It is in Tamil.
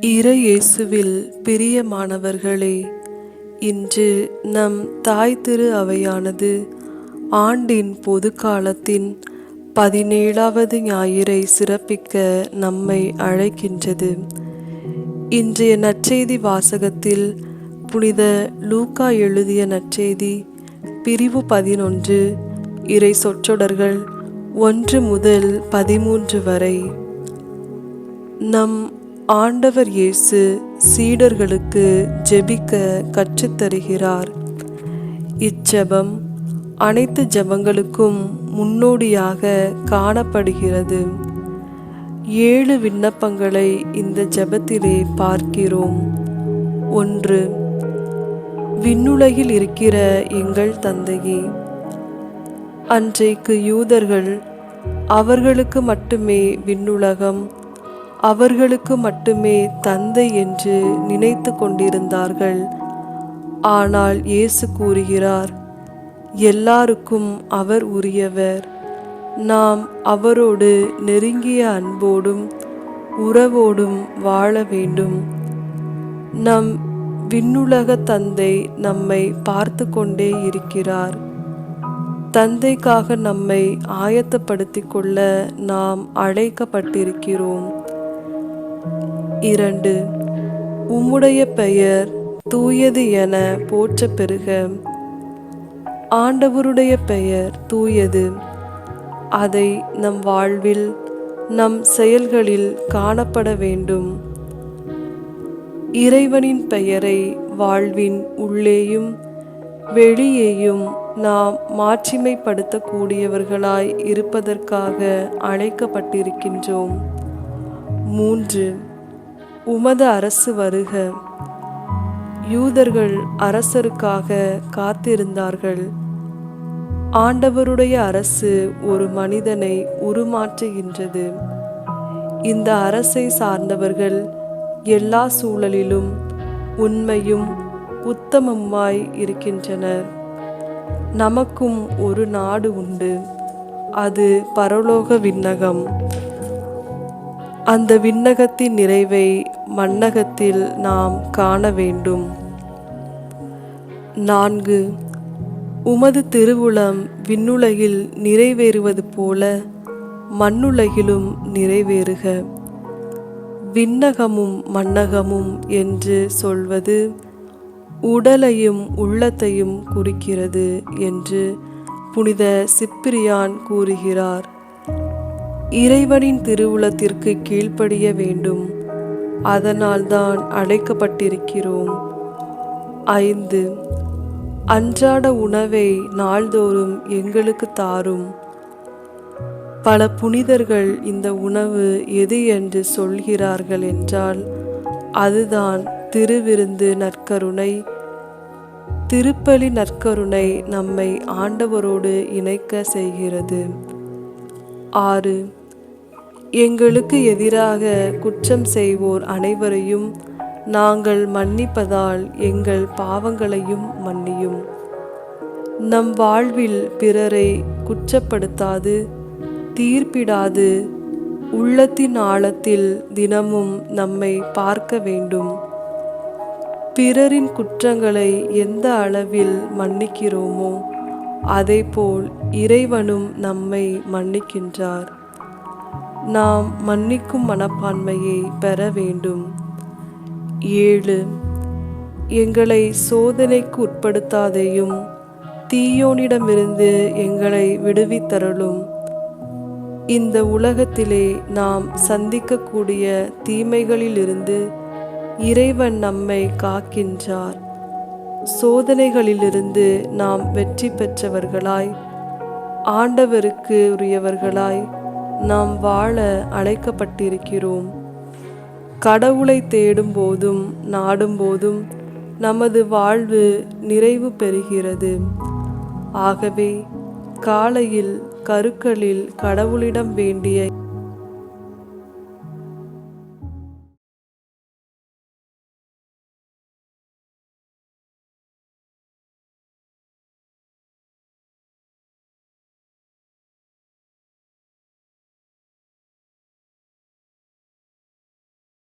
இறை இயேசுவில் பிரியமானவர்களே, இன்று நம் தாய் திரு அவையானது ஆண்டின் பொது காலத்தின் 17வது ஞாயிறை சிறப்பிக்க நம்மை அழைக்கின்றது. இன்றைய நற்செய்தி வாசகத்தில் புனித லூக்கா எழுதிய நற்செய்தி பிரிவு 11 இறை சொற்றொடர்கள் 1 முதல் 13 வரை. நம் ஆண்டவர் இயேசு சீடர்களுக்கு ஜெபிக்க கற்றுத்தருகிறார். இச்செபம் அனைத்து ஜெபங்களுக்கும் முன்னோடியாக காணப்படுகிறது. 7 விண்ணப்பங்களை இந்த ஜெபத்திலே பார்க்கிறோம். 1. விண்ணுலகில் இருக்கிற எங்கள் தந்தையே. அன்றைக்கு யூதர்கள் அவர்களுக்கு மட்டுமே விண்ணுலகம், அவர்களுக்கு மட்டுமே தந்தை என்று நினைத்து கொண்டிருந்தார்கள். ஆனால் இயேசு கூறுகிறார், எல்லாருக்கும் அவர் உரியவர். நாம் அவரோடு நெருங்கிய அன்போடும் உறவோடும் வாழ வேண்டும். நம் விண்ணுலக தந்தை நம்மை பார்த்து கொண்டே இருக்கிறார். தந்தைக்காக நம்மை ஆயத்தப்படுத்திக் கொள்ள நாம் அழைக்கப்பட்டிருக்கிறோம். 2. உம்முடைய பெயர் தூயது என போற்ற பெறுக. ஆண்டவருடைய பெயர் தூயது. அதை நம் வாழ்வில், நம் செயல்களில் காணப்பட வேண்டும். இறைவனின் பெயரை வாழ்வின் உள்ளேயும் வெளியேயும் நாம் மாட்சிமைப்படுத்தக்கூடியவர்களாய் இருப்பதற்காக அழைக்கப்பட்டிருக்கின்றோம். 3. உமது அரசு வருக. யூதர்கள் அரசருக்காக காத்திருந்தார்கள். ஆண்டவருடைய அரசு ஒரு மனிதனை உருமாற்றுகின்றது. இந்த அரசை சார்ந்தவர்கள் எல்லா சூழலிலும் உண்மையும் உத்தமமாய் இருக்கின்றனர். நமக்கும் ஒரு நாடு உண்டு, அது பரலோக விண்ணகம். அந்த விண்ணகத்தின் நிறைவை மண்ணகத்தில் நாம் காண வேண்டும். 4. உமது திருவுளம் விண்ணுலகில் நிறைவேறுவது போல மண்ணுலகிலும் நிறைவேறுக. விண்ணகமும் மண்ணகமும் என்று சொல்வது உடலையும் உள்ளத்தையும் குறிக்கிறது என்று புனித சிப்பிரியான் கூறுகிறார். இறைவனின் திருவுளத்திற்கு கீழ்ப்படிய வேண்டும். அதனால்தான் அழைக்கப்பட்டிருக்கிறோம். 5. அன்றாட உணவை நாள்தோறும் எங்களுக்கு தாரும். பல புனிதர்கள் இந்த உணவு எது என்று சொல்கிறார்கள் என்றால் அதுதான் திருவிருந்து நற்கருணை. திருப்பலி நற்கருணை நம்மை ஆண்டவரோடு இணைக்க செய்கிறது. 6. எங்களுக்கு எதிராக குற்றம் செய்வோர் அனைவரையும் நாங்கள் மன்னிப்பதால் எங்கள் பாவங்களையும் மன்னியும். நம் வாழ்வில் பிறரை குற்றப்படுத்தாது, தீர்ப்பிடாது, உள்ளத்தின் ஆழத்தில் தினமும் நம்மை பார்க்க வேண்டும். பிறரின் குற்றங்களை எந்த அளவில் மன்னிக்கிறோமோ அதேபோல் இறைவனும் நம்மை மன்னிக்கின்றார். நாம் மன்னிக்கும் மனப்பான்மையை பெற வேண்டும். 7. எங்களை சோதனைக்கு உட்படுத்தாதேயும், தீயோனிடமிருந்து எங்களை விடுவித்தருளும். இந்த உலகத்திலே நாம் சந்திக்கக்கூடிய தீமைகளிலிருந்து இறைவன் நம்மை காக்கின்றார். சோதனைகளிலிருந்து நாம் வெற்றி பெற்றவர்களாய், ஆண்டவருக்கு உரியவர்களாய் நாம் வாழ அழைக்கப்பட்டிருக்கிறோம். கடவுளை தேடும் போதும் நாடும் போதும் நமது வாழ்வு நிறைவு பெறுகிறது. ஆகவே காலையில் கருக்களில் கடவுளிடம் வேண்டிய